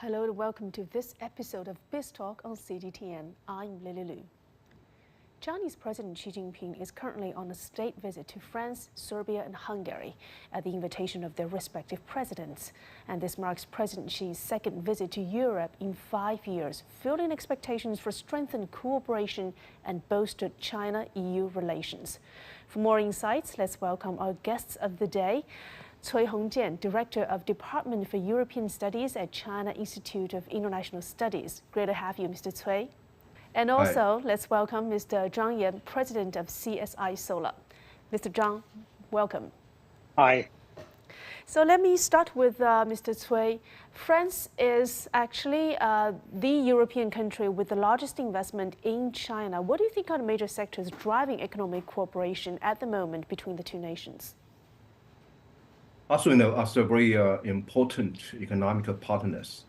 Hello and welcome to this episode of Biz Talk on CGTN. I'm Lily Lu. Chinese President Xi Jinping is currently on a state visit to France, Serbia and Hungary at the invitation of their respective presidents. And this marks President Xi's second visit to Europe in 5 years, fueling expectations for strengthened cooperation and bolstered China-EU relations. For more insights, let's welcome our guests of the day. Cui Hongjian, Director of Department for European Studies at China Institute of International Studies. Great to have you, Mr. Cui. And also, let's welcome Mr. Zhuang Yan, President of CSI Solar. Mr. Zhuang, welcome. Hi. So let me start with Mr. Cui. France is actually the European country with the largest investment in China. What do you think are the major sectors driving economic cooperation at the moment between the two nations? As we know, as a very important economic partners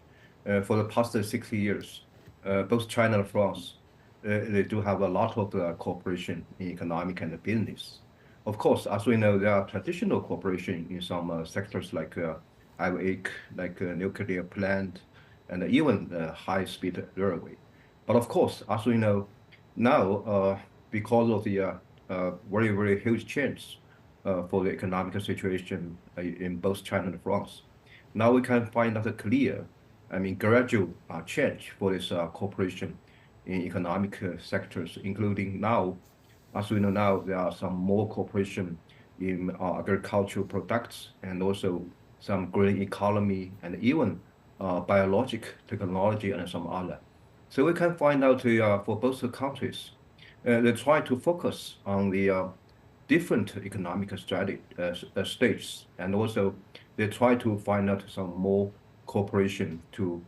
for the past 60 years, both China and France, they do have a lot of cooperation in economic and business. Of course, as we know, there are traditional cooperation in some sectors like aviation, like nuclear plant, and even high-speed railway. But of course, as we know, now because of the very, very huge change for the economic situation in both China and France, now we can find out a clear, gradual change for this cooperation in economic sectors, including now, as we know now, there are some more cooperation in agricultural products and also some green economy and even biologic technology and some other. So we can find out for both countries, they try to focus on the different economic stages, and also they try to find out some more cooperation to,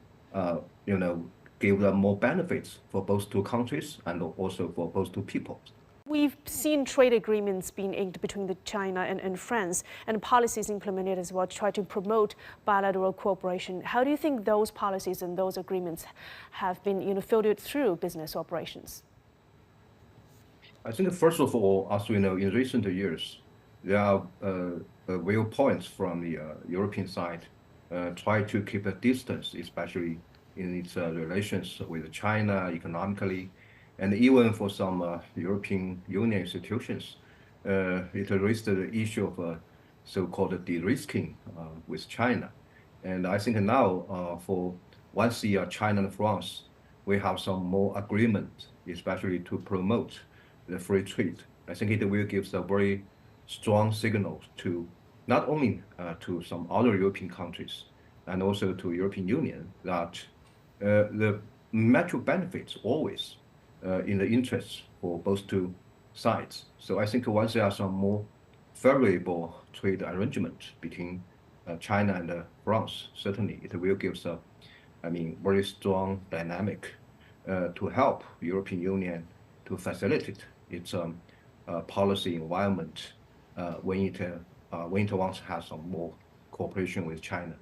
give them more benefits for both two countries and also for both two people. We've seen trade agreements being inked between China and France, and policies implemented as well to try to promote bilateral cooperation. How do you think those policies and those agreements have been, filtered through business operations? I think first of all, as we know, in recent years, there are real points from the European side try to keep a distance, especially in its relations with China economically, and even for some European Union institutions, it raised the issue of so-called de-risking with China. And I think now, for once the China and France, we have some more agreement, especially to promote the free trade. I think it will give a very strong signal to not only to some other European countries and also to European Union that the mutual benefits always in the interests for both two sides. So I think once there are some more favorable trade arrangement between China and France, certainly it will give a, very strong dynamic to help European Union to facilitate its policy environment when it wants to have some more cooperation with China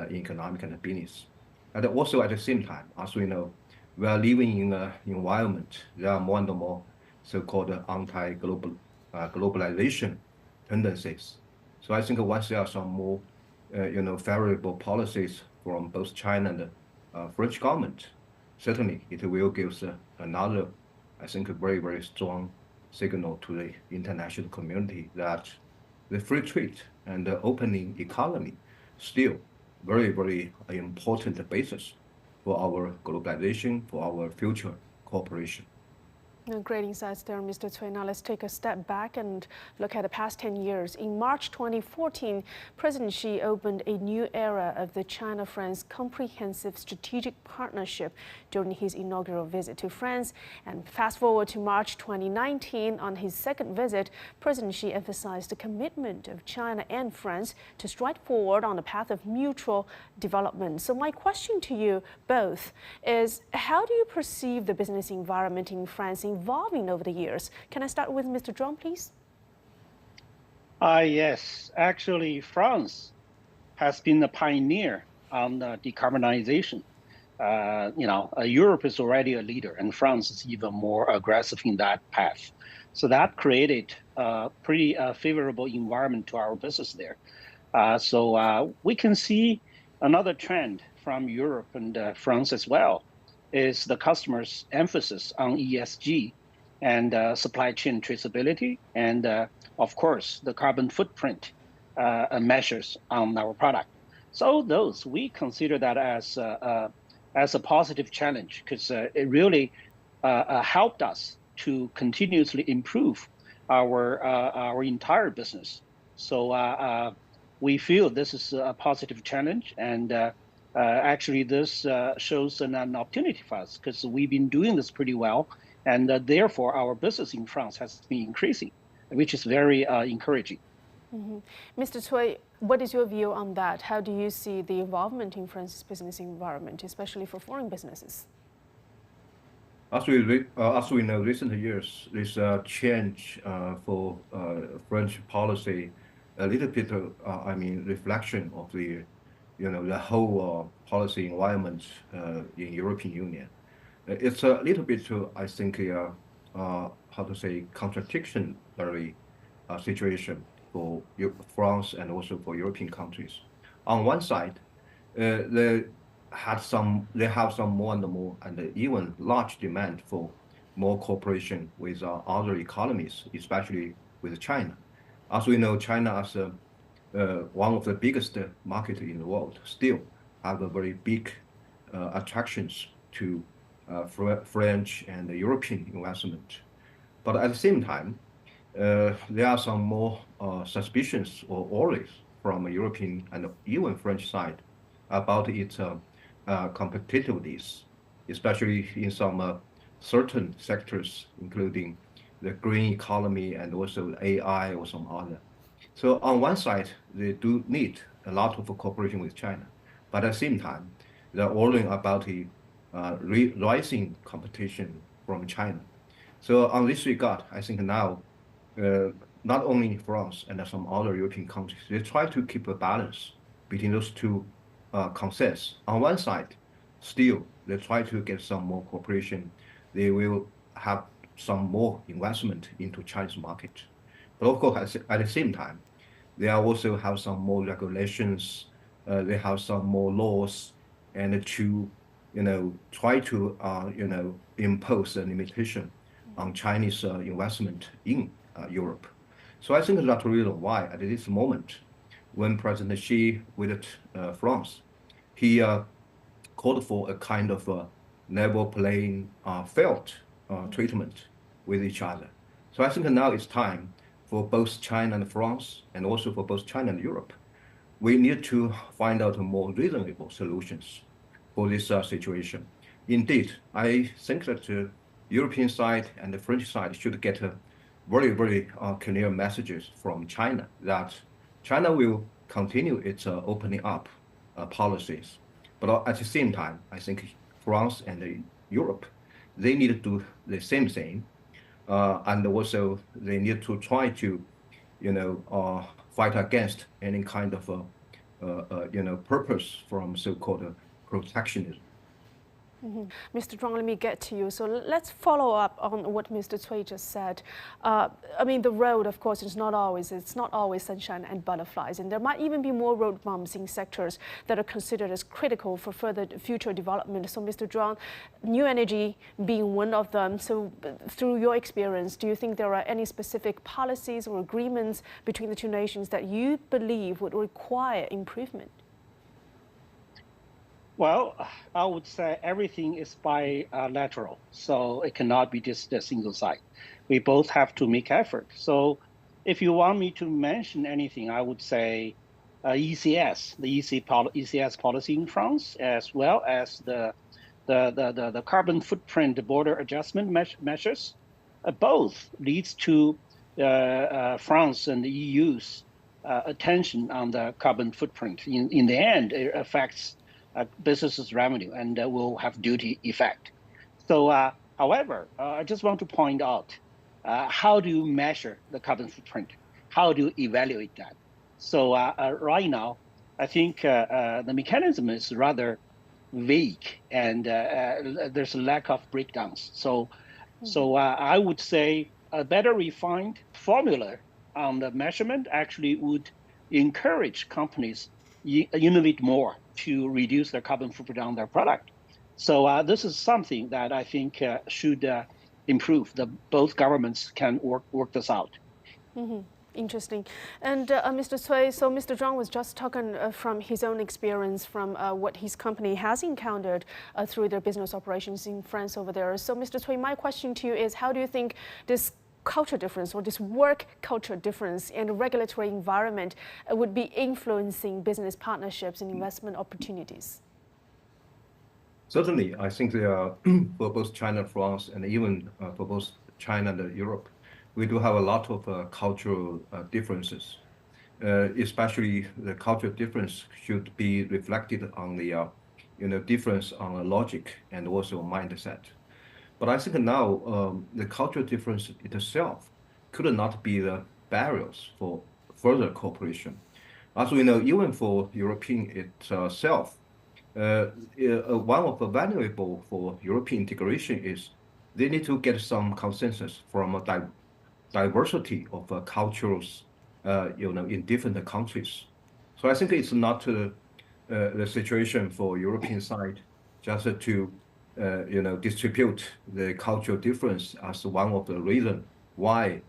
in economic and business. And also at the same time, as we know, we are living in an environment, there are more and more so-called anti-globalization tendencies. So I think once there are some more, favorable policies from both China and French government, certainly it will give another, I think, a very, very strong signal to the international community that the free trade and the opening economy still very, very important basis for our globalization, for our future cooperation. Great insights there, Mr. Cui. Now let's take a step back and look at the past 10 years. In March 2014, President Xi opened a new era of the China-France Comprehensive Strategic Partnership during his inaugural visit to France. And fast forward to March 2019, on his second visit, President Xi emphasized the commitment of China and France to stride forward on the path of mutual development. So my question to you both is, how do you perceive the business environment in France evolving over the years? Can I start with Mr. Zhuang, please? Yes, actually, France has been a pioneer on decarbonization. Europe is already a leader, and France is even more aggressive in that path. So that created a pretty favorable environment to our business there. So we can see another trend from Europe and France as well is the customers' emphasis on ESG and supply chain traceability, and of course, the carbon footprint measures on our product. So those, we consider that as a positive challenge, because it really helped us to continuously improve our entire business. So we feel this is a positive challenge, and actually this shows an opportunity for us, because we've been doing this pretty well, and therefore our business in France has been increasing, which is very encouraging. Mm-hmm. Mr. Cui, what is your view on that? How do you see the involvement in France's business environment, especially for foreign businesses? As we know, recent years, this change for French policy, a little bit, reflection of the whole policy environment in European Union. It's a little bit, I think, contradictory situation for France and also for European countries. On one side, they have some more and more and even large demand for more cooperation with other economies, especially with China. As we know, China as one of the biggest markets in the world still have a very big attractions to French and European investment. But at the same time, there are some more suspicions or worries from European and even French side about its competitiveness, especially in some certain sectors, including the green economy and also AI or some other. So on one side, they do need a lot of cooperation with China, but at the same time, they're worrying about the rising competition from China. So on this regard, I think now, not only France and some other European countries, they try to keep a balance between those two concepts. On one side, still, they try to get some more cooperation. They will have some more investment into Chinese market. But of course, at the same time, they also have some more regulations, they have some more laws, and to, try to, impose a limitation on Chinese investment in Europe. So I think that's the reason why at this moment, when President Xi visited France, he called for a kind of level playing field treatment with each other. So I think now it's time for both China and France, and also for both China and Europe. We need to find out more reasonable solutions for this situation. Indeed, I think that the European side and the French side should get very, very clear messages from China that China will continue its opening up policies. But at the same time, I think France and Europe, they need to do the same thing. And also they need to try to, fight against any kind of, purpose from so-called protectionism. Mm-hmm. Mr. Zhuang, let me get to you. So let's follow up on what Mr. Cui just said. The road, of course, it's not always sunshine and butterflies, and there might even be more road bumps in sectors that are considered as critical for further future development. So, Mr. Zhuang, new energy being one of them. So, through your experience, do you think there are any specific policies or agreements between the two nations that you believe would require improvement? Well, I would say everything is bilateral, so it cannot be just a single side. We both have to make effort. So if you want me to mention anything, I would say ECS, the ECS policy in France, as well as the carbon footprint border adjustment measures, both leads to France and the EU's attention on the carbon footprint. In the end, it affects businesses' revenue and will have duty effect. So, however, I just want to point out, how do you measure the carbon footprint? How do you evaluate that? So right now, I think the mechanism is rather vague, and there's a lack of breakdowns. So I would say a better refined formula on the measurement actually would encourage companies innovate more to reduce their carbon footprint on their product. So this is something that I think should improve. Both governments can work this out. Mm-hmm. Interesting. And Mr. Cui, so Mr. Zhuang was just talking from his own experience, from what his company has encountered through their business operations in France over there. So Mr. Cui, my question to you is, how do you think this culture difference or this work culture difference and regulatory environment would be influencing business partnerships and investment opportunities? Certainly, I think there are, for both China, France, and even for both China and Europe, we do have a lot of cultural differences. Especially the cultural difference should be reflected on the difference on logic and also mindset. But I think now the cultural difference itself could not be the barriers for further cooperation. As we know, even for European itself, one of the valuable for European integration is they need to get some consensus from a diversity of cultures, in different countries. So I think it's not the situation for European side just to distribute the cultural difference as one of the reasons why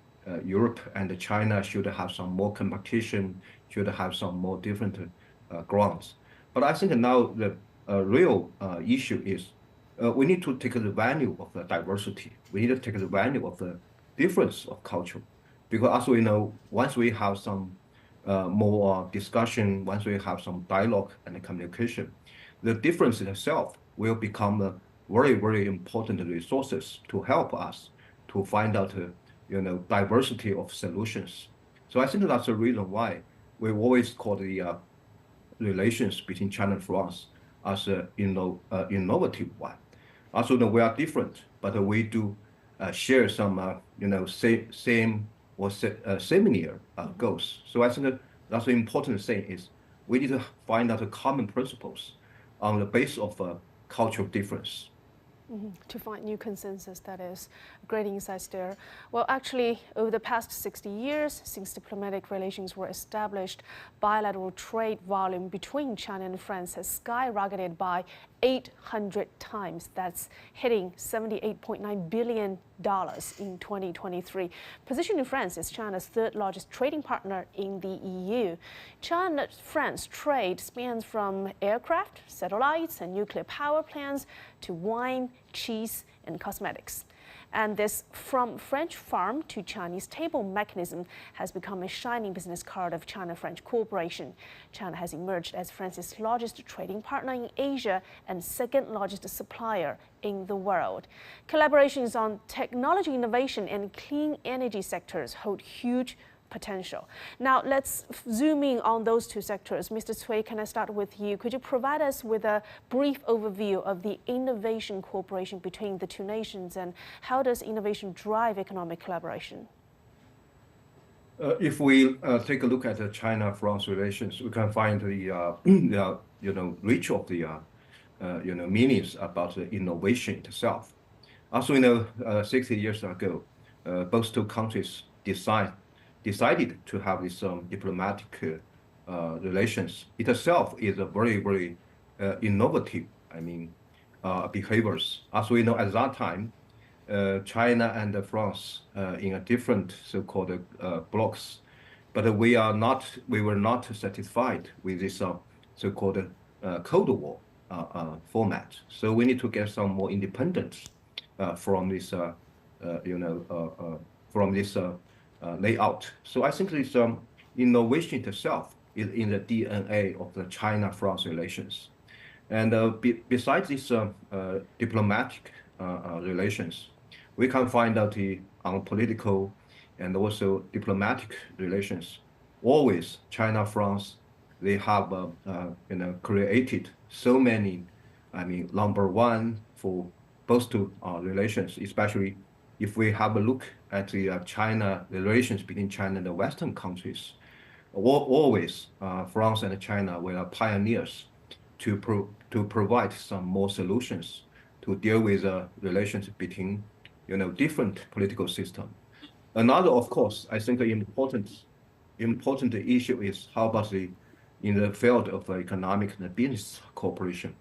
Europe and China should have some more competition, should have some more different grounds. But I think now the real issue is we need to take the value of the diversity. We need to take the value of the difference of culture. Because as we know, once we have some more discussion, once we have some dialogue and communication, the difference itself will become a very, very important resources to help us to find out, diversity of solutions. So I think that's the reason why we always call the relations between China and France as an innovative one. Also, we are different, but we do share some, same or similar goals. So I think that's the important thing is we need to find out the common principles on the basis of cultural difference. Mm-hmm. To find new consensus, that is. Great insights there. Well, actually, over the past 60 years, since diplomatic relations were established, bilateral trade volume between China and France has skyrocketed by 800 times. That's hitting $78.9 billion in 2023, positioning France as China's third largest trading partner in the EU. China-France trade spans from aircraft, satellites, and nuclear power plants to wine, cheese, and cosmetics. And this from French farm to Chinese table mechanism has become a shining business card of China-French cooperation. China has emerged as France's largest trading partner in Asia and second largest supplier in the world. Collaborations on technology innovation and clean energy sectors hold huge potential. Now, let's zoom in on those two sectors. Mr. Cui, can I start with you? Could you provide us with a brief overview of the innovation cooperation between the two nations, and how does innovation drive economic collaboration? If we take a look at the China-France relations, we can find the reach of the meanings about the innovation itself. As we know, 60 years ago, both two countries decided to have this diplomatic relations. It itself is a very, very innovative, behaviors. As we know, at that time, China and France in a different so-called blocks, but we were not satisfied with this so-called Cold War format. So we need to get some more independence from this, layout. So I think this innovation itself is in the DNA of the China-France relations. And besides this diplomatic relations, we can find out on political and also diplomatic relations. Always China-France, they have created so many, number one for both two relations, especially if we have a look at the China relations between China and the Western countries. Always France and China were pioneers to provide some more solutions to deal with relations between different political systems. Another, of course, I think the important issue is how about the in the field of economic and business cooperation.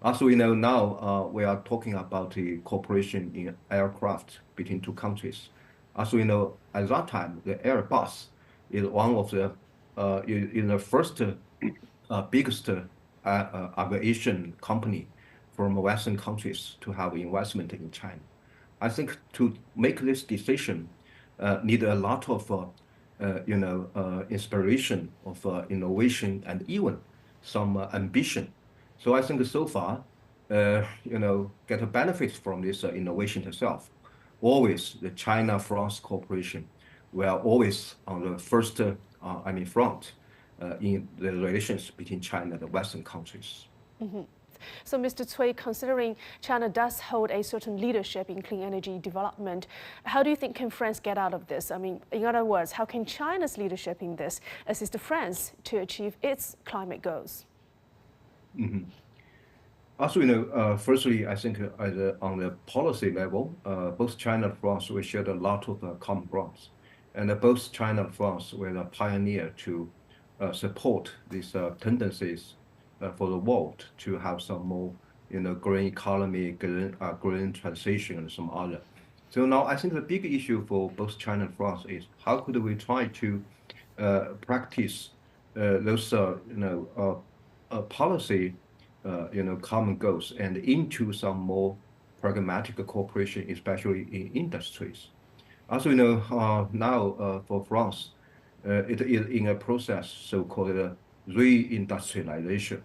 As we know now, we are talking about the cooperation in aircraft between two countries. As we know, at that time, the Airbus is one of the in the first biggest aviation company from Western countries to have investment in China. I think to make this decision need a lot of inspiration of innovation and even some ambition. So I think so far, get a benefit from this innovation itself. Always the China-France cooperation, we are always on the first, front in the relations between China and the Western countries. Mm-hmm. So, Mr. Cui, considering China does hold a certain leadership in clean energy development, how do you think can France get out of this? I mean, in other words, how can China's leadership in this assist France to achieve its climate goals? Mm-hmm. As we know, firstly, I think on the policy level, both China and France, we shared a lot of common grounds. And both China and France were the pioneer to support these tendencies for the world to have some more, green economy, green transition, and some other. So now I think the big issue for both China and France is how could we try to practice those, policy, common goals and into some more pragmatic cooperation, especially in industries. As we know now, for France, it is in a process so-called reindustrialization,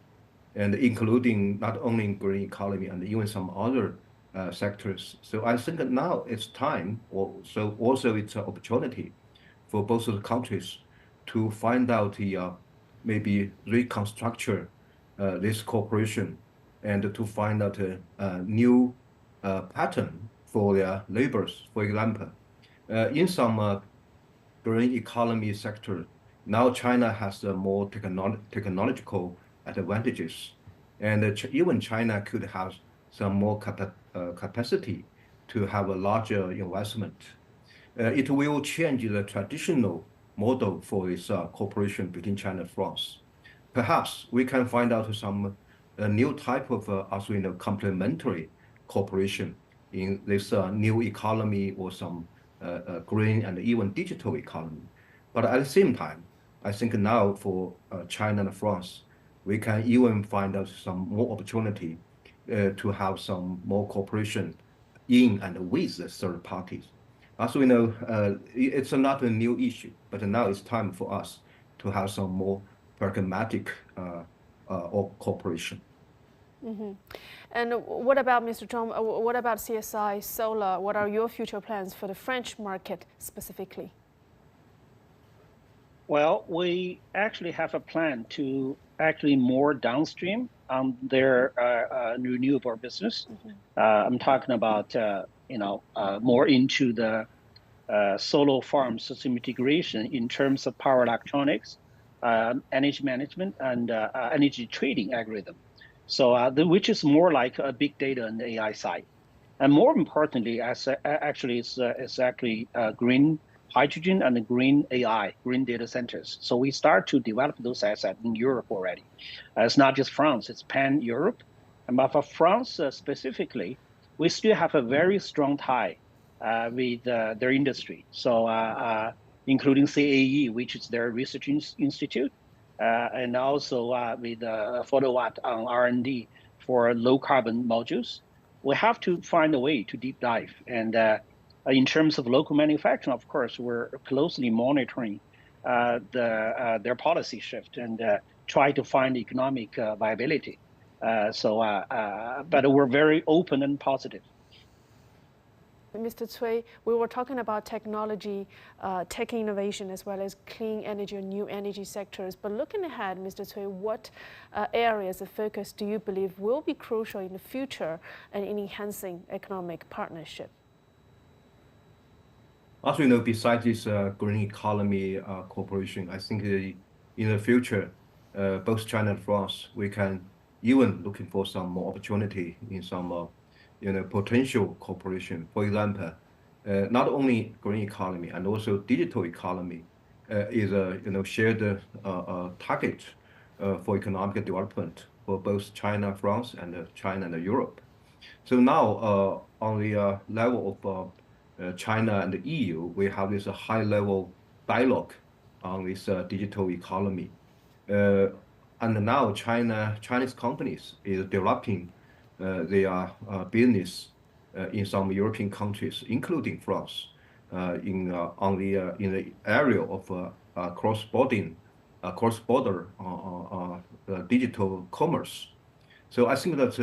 and including not only green economy and even some other sectors. So I think that now it's time, so also it's an opportunity for both of the countries to find out the maybe reconstruct this cooperation and to find out a new pattern for their labors. For example, in some green economy sector, now China has more technological advantages, and even China could have some more capacity to have a larger investment. It will change the traditional model for this cooperation between China and France. Perhaps we can find out some new type of, as we know, complementary cooperation in this new economy or some green and even digital economy. But at the same time, I think now for China and France, we can even find out some more opportunity to have some more cooperation in and with the third parties. As we know, it's not a new issue, but now it's time for us to have some more pragmatic cooperation. Mm-hmm. And what about, Mr. Zhuang, what about CSI Solar? What are your future plans for the French market specifically? Well, we actually have a plan to actually more downstream on their renewable business. Mm-hmm. I'm talking about, more into the solar farm system integration in terms of power electronics, energy management, and energy trading algorithm. So which is more like a big data and AI side. And more importantly, it's actually green hydrogen and green AI, green data centers. So we start to develop those assets in Europe already. It's not just France, it's pan-Europe. But for France specifically, we still have a very strong tie with their industry. So including CAE, which is their research institute, and also with follow-up on R&D for low carbon modules. We have to find a way to deep dive. And in terms of local manufacturing, of course, we're closely monitoring their policy shift and try to find economic viability. But we're very open and positive. Mr. Cui, we were talking about technology, tech innovation, as well as clean energy and new energy sectors. But looking ahead, Mr. Cui, what areas of focus do you believe will be crucial in the future and in enhancing economic partnership? As we know, besides this green economy cooperation, I think in the future, both China and France, we can even looking for some more opportunity in some potential cooperation. For example, not only green economy and also digital economy is a shared target for economic development for both China, France, and China and Europe. So now, on the level of China and the EU, we have this high-level dialogue on this digital economy. And now Chinese companies is developing their business in some European countries, including France, in the area of cross-border digital commerce. So I think that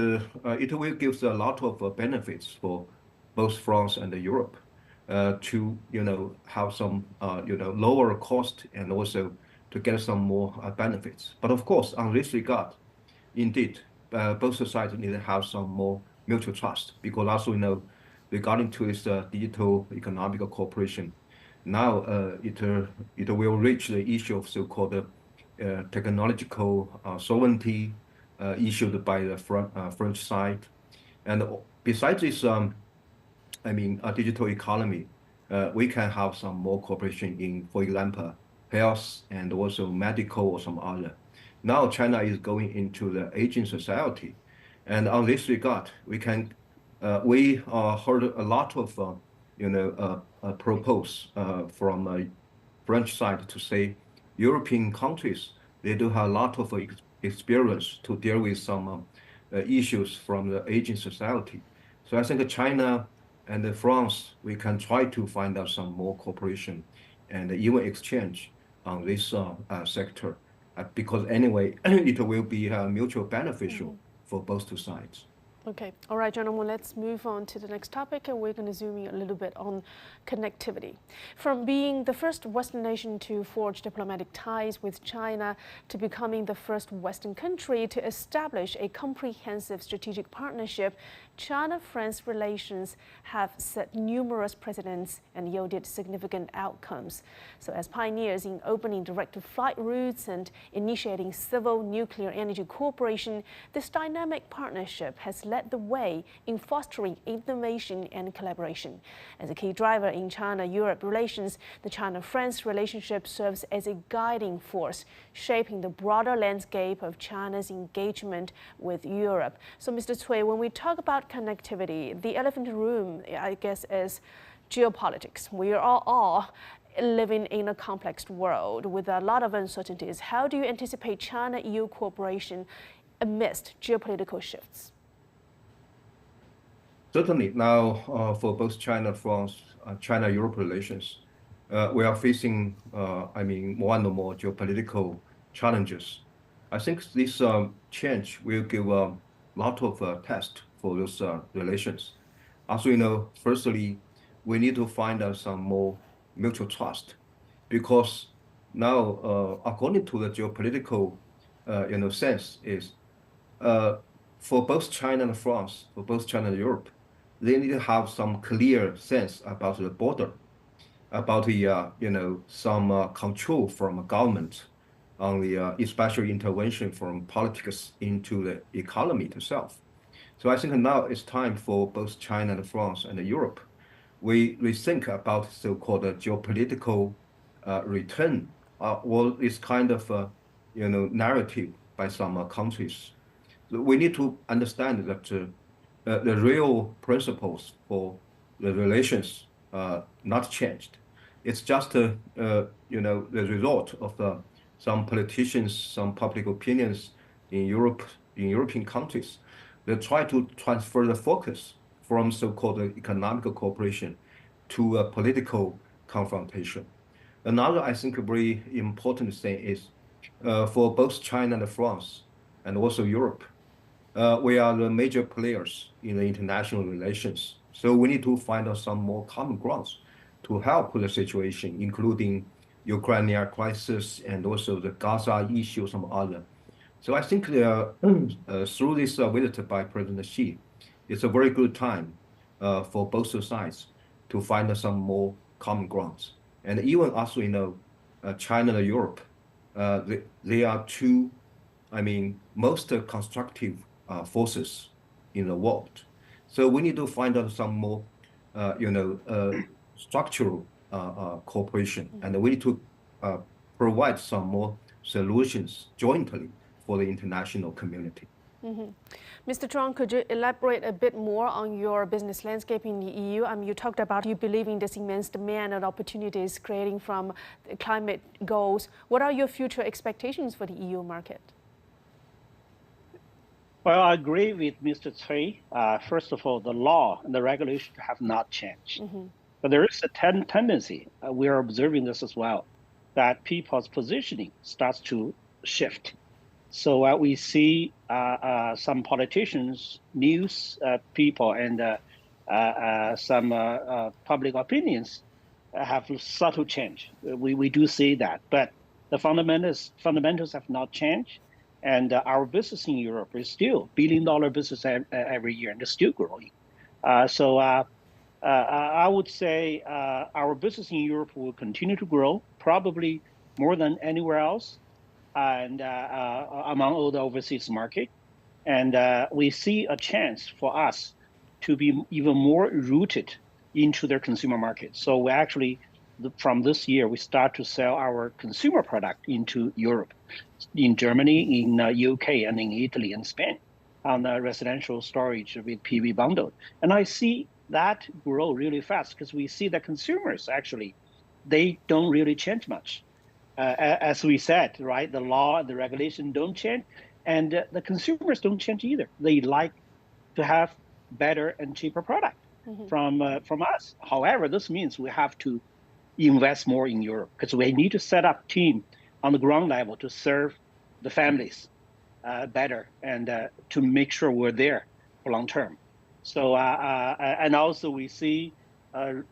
it will give a lot of benefits for both France and Europe to have some lower cost and also to get some more benefits. But of course, on this regard, indeed, both sides need to have some more mutual trust, because as we know, regarding to this digital economic cooperation, now it will reach the issue of so-called technological sovereignty issued by the French side. And besides this, digital economy, we can have some more cooperation in, for example, health and also medical or some other. Now China is going into the aging society, and on this regard, we heard a lot of propose from French side to say European countries, they do have a lot of experience to deal with some issues from the aging society. So I think China and France, we can try to find out some more cooperation and even exchange on this sector, because anyway, it will be mutual beneficial for both two sides. Okay. All right, gentlemen, let's move on to the next topic, and we're going to zoom in a little bit on connectivity. From being the first Western nation to forge diplomatic ties with China to becoming the first Western country to establish a comprehensive strategic partnership, China-France relations have set numerous precedents and yielded significant outcomes. So as pioneers in opening direct flight routes and initiating civil nuclear energy cooperation, this dynamic partnership has led the way in fostering innovation and collaboration. As a key driver in China-Europe relations, the China-France relationship serves as a guiding force, shaping the broader landscape of China's engagement with Europe. So, Mr. Cui, when we talk about connectivity, the elephant in the room, I guess, is geopolitics. We are all living in a complex world with a lot of uncertainties. How do you anticipate China-EU cooperation amidst geopolitical shifts? Certainly, now for both China-France, China-Europe relations, we are facing, more and more geopolitical challenges. I think this change will give a lot of test for those relations. As we know, firstly, we need to find out some more mutual trust, because now, according to the geopolitical, sense, is for both China and France, for both China and Europe, they need to have some clear sense about the border, about the some control from government on the especially intervention from politics into the economy itself. So I think now it's time for both China and France and Europe. We think about so-called geopolitical return, or this kind of narrative by some countries. So we need to understand that the real principles for the relations not changed. It's just the result of some politicians, some public opinions in Europe, in European countries. They try to transfer the focus from so-called economic cooperation to a political confrontation. Another, I think, very important thing is for both China and France, and also Europe, we are the major players in the international relations. So we need to find out some more common grounds to help with the situation, including Ukrainian crisis and also the Gaza issue, some other. So I think through this visit by President Xi, it's a very good time for both sides to find some more common grounds. And even as we know, China and Europe, they are two, most constructive forces in the world. So we need to find out some more, structural cooperation, and we need to provide some more solutions jointly for the international community. Mr. Zhuang, could you elaborate a bit more on your business landscape in the EU? You talked about you believe in this immense demand and opportunities creating from the climate goals. What are your future expectations for the EU market? Well, I agree with Mr. Cui. First of all, the law and the regulation have not changed. But there is a tendency, we are observing this as well, that people's positioning starts to shift. So we see some politicians, news people, and some public opinions have subtle change. We do see that, but the fundamentals have not changed. And our business in Europe is still billion-dollar business every year, and it's still growing. So I would say our business in Europe will continue to grow, probably more than anywhere else, and among all the overseas market. And we see a chance for us to be even more rooted into their consumer market. So we actually, from this year, we start to sell our consumer product into Europe, in Germany, in UK, and in Italy and Spain, on residential storage with PV bundled. And I see that grow really fast because we see that consumers actually, they don't really change much. As we said, right, the law and the regulation don't change, and the consumers don't change either. They like to have better and cheaper product from us. However, this means we have to invest more in Europe because we need to set up team on the ground level to serve the families better and to make sure we're there for long term. So and also we see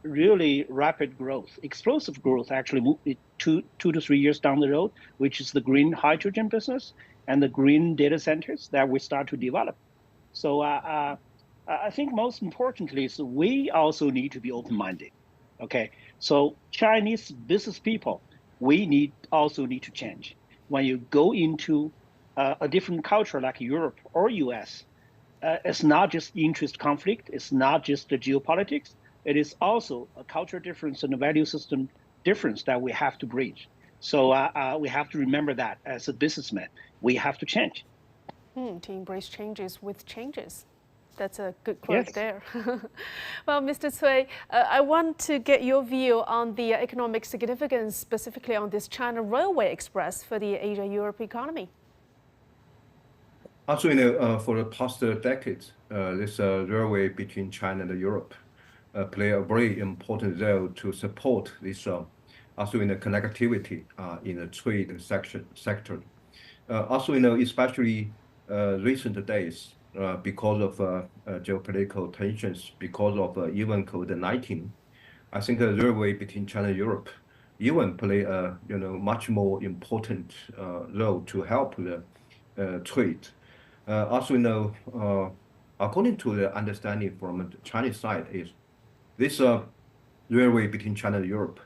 really rapid growth, explosive growth, actually 2 to 3 years down the road, which is the green hydrogen business and the green data centers that we start to develop. So I think most importantly is we also need to be open-minded. Okay, so Chinese business people, we also need to change. When you go into a different culture like Europe or US, it's not just interest conflict, it's not just the geopolitics, it is also a culture difference and a value system difference that we have to bridge. So we have to remember that as a businessman, we have to change. To embrace changes with changes. That's a good quote there. Well, Mr. Cui, I want to get your view on the economic significance, specifically on this China Railway Express for the Asia-Europe economy. Also, you know, for the past decades, this railway between China and Europe play a very important role to support this also in the connectivity in the trade sector. Also, you know, especially recent days, because of geopolitical tensions, because of even COVID-19, I think the railway between China and Europe even play a much more important role to help the trade. Also, you know, according to the understanding from the Chinese side, is this railway between China and Europe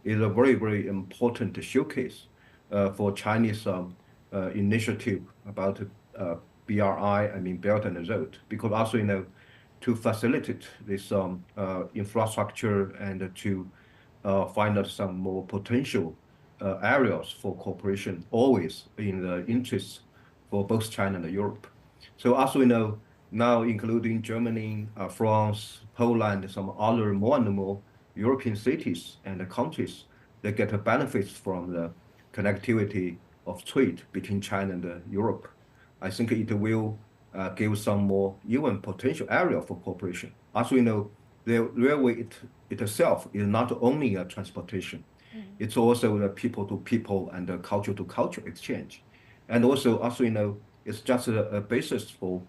is a very, very important showcase for Chinese initiative about BRI, I mean Belt and Road, because also, you know, to facilitate this infrastructure and to find out some more potential areas for cooperation, always in the interest for both China and Europe. So also, you know, now including Germany, France, Poland, some other more and more European cities and countries that get benefits from the connectivity of trade between China and Europe. I think it will give some more even potential area for cooperation. As we know, the railway itself is not only a transportation, it's also the people-to-people and the culture-to-culture exchange. And also, as we know, it's just a basis for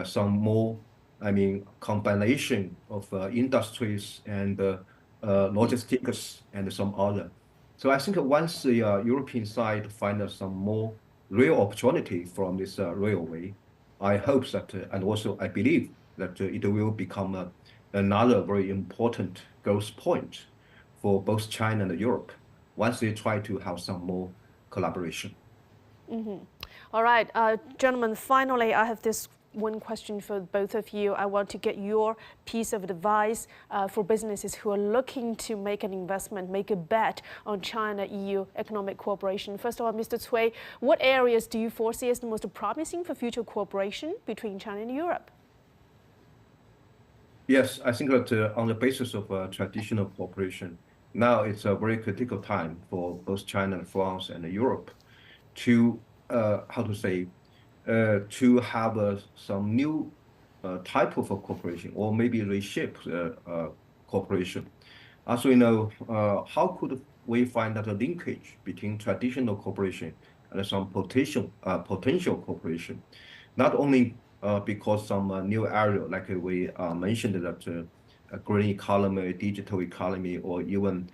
some more, I mean, combination of industries and logistics and some other. So I think once the European side finds some more real opportunity from this railway, I hope that, and also I believe that it will become another very important growth point for both China and Europe once they try to have some more collaboration. All right, gentlemen, finally, I have this one question for both of you. I want to get your piece of advice for businesses who are looking to make an investment, make a bet on China-EU economic cooperation. First of all, Mr. Cui, what areas do you foresee as the most promising for future cooperation between China and Europe? Yes, I think that on the basis of traditional cooperation, now it's a very critical time for both China and France and Europe to, to have some new type of cooperation, or maybe reshape cooperation. As we know, how could we find that a linkage between traditional cooperation and some potential cooperation? Not only because some new area, like we mentioned, that green economy, digital economy, or even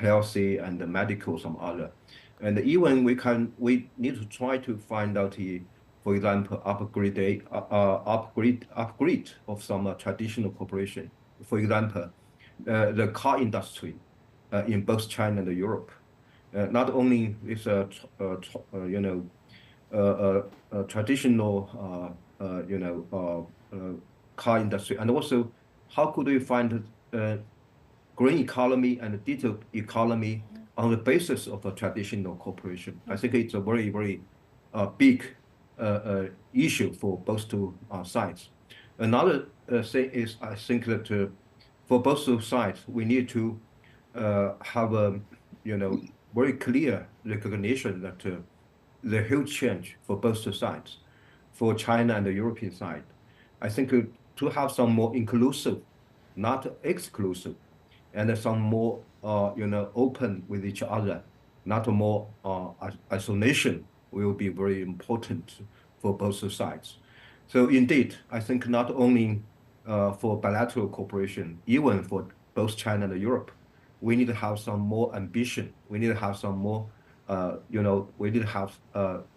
healthy and medical, some other. And even we need to try to find out for example, upgrade of some traditional cooperation. For example, the car industry in both China and Europe. Not only is traditional car industry, and also how could we find green economy and digital economy on the basis of a traditional cooperation? I think it's a very, very big issue for both two sides. Another thing is, I think that for both two sides, we need to have a very clear recognition that the huge change for both sides, for China and the European side. I think to have some more inclusive, not exclusive, and some more open with each other, not more isolation, will be very important for both sides. So indeed, I think not only for bilateral cooperation, even for both China and Europe, we need to have some more ambition. We need to have some more, we need to have,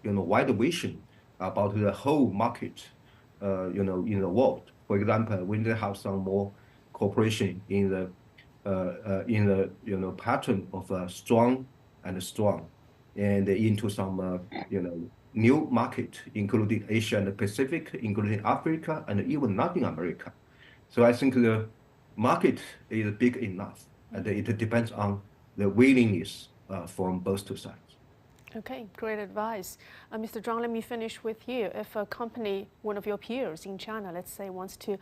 wider vision about the whole market, in the world. For example, we need to have some more cooperation in the pattern of strong and strong, and into some, new market, including Asia and the Pacific, including Africa, and even Latin America. So I think the market is big enough, and it depends on the willingness from both two sides. Okay, great advice. Mr. Zhuang, let me finish with you. If a company, one of your peers in China, let's say, wants to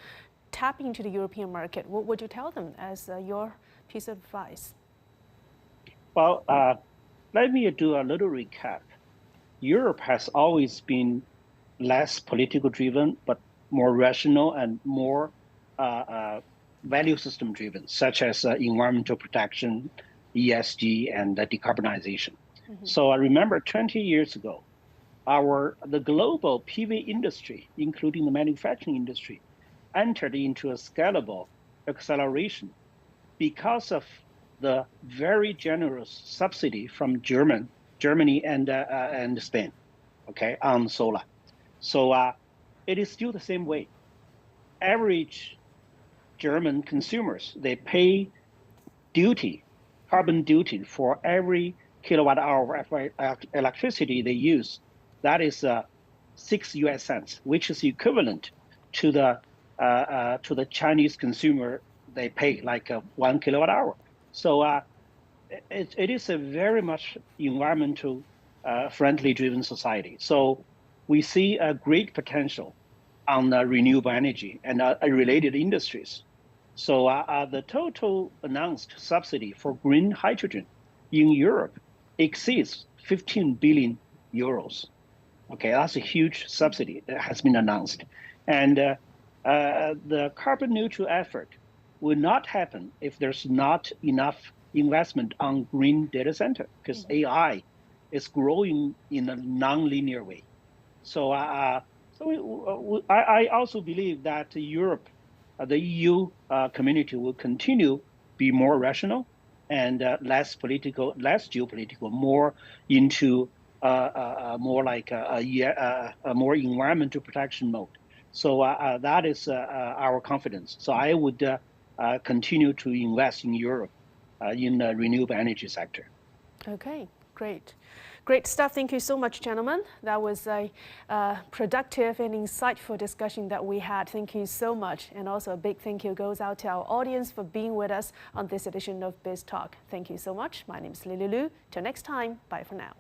tap into the European market, what would you tell them as your piece of advice? Well, let me do a little recap. Europe has always been less political driven, but more rational and more value system driven, such as environmental protection, ESG, and decarbonization. So I remember 20 years ago, the global PV industry, including the manufacturing industry, entered into a scalable acceleration because of the very generous subsidy from Germany and Spain, okay, on solar. So it is still the same way. Average German consumers, they pay carbon duty for every kilowatt hour of electricity they use. That is 6 US cents, which is equivalent to the Chinese consumer. They pay like 1 kilowatt hour. So it is a very much environmental friendly driven society. So we see a great potential on renewable energy and related industries. So the total announced subsidy for green hydrogen in Europe exceeds 15 billion euros. Okay, that's a huge subsidy that has been announced. And the carbon neutral effort will not happen if there's not enough investment on green data center, because AI is growing in a non-linear way. So, I also believe that Europe, the EU community will continue be more rational and less political, less geopolitical, more into more like a more environmental protection mode. So that is our confidence. So I would continue to invest in Europe in the renewable energy sector. Okay, great. Great stuff. Thank you so much, gentlemen. That was a productive and insightful discussion that we had. Thank you so much. And also a big thank you goes out to our audience for being with us on this edition of Biz Talk. Thank you so much. My name is Lily Lu. Till next time, bye for now.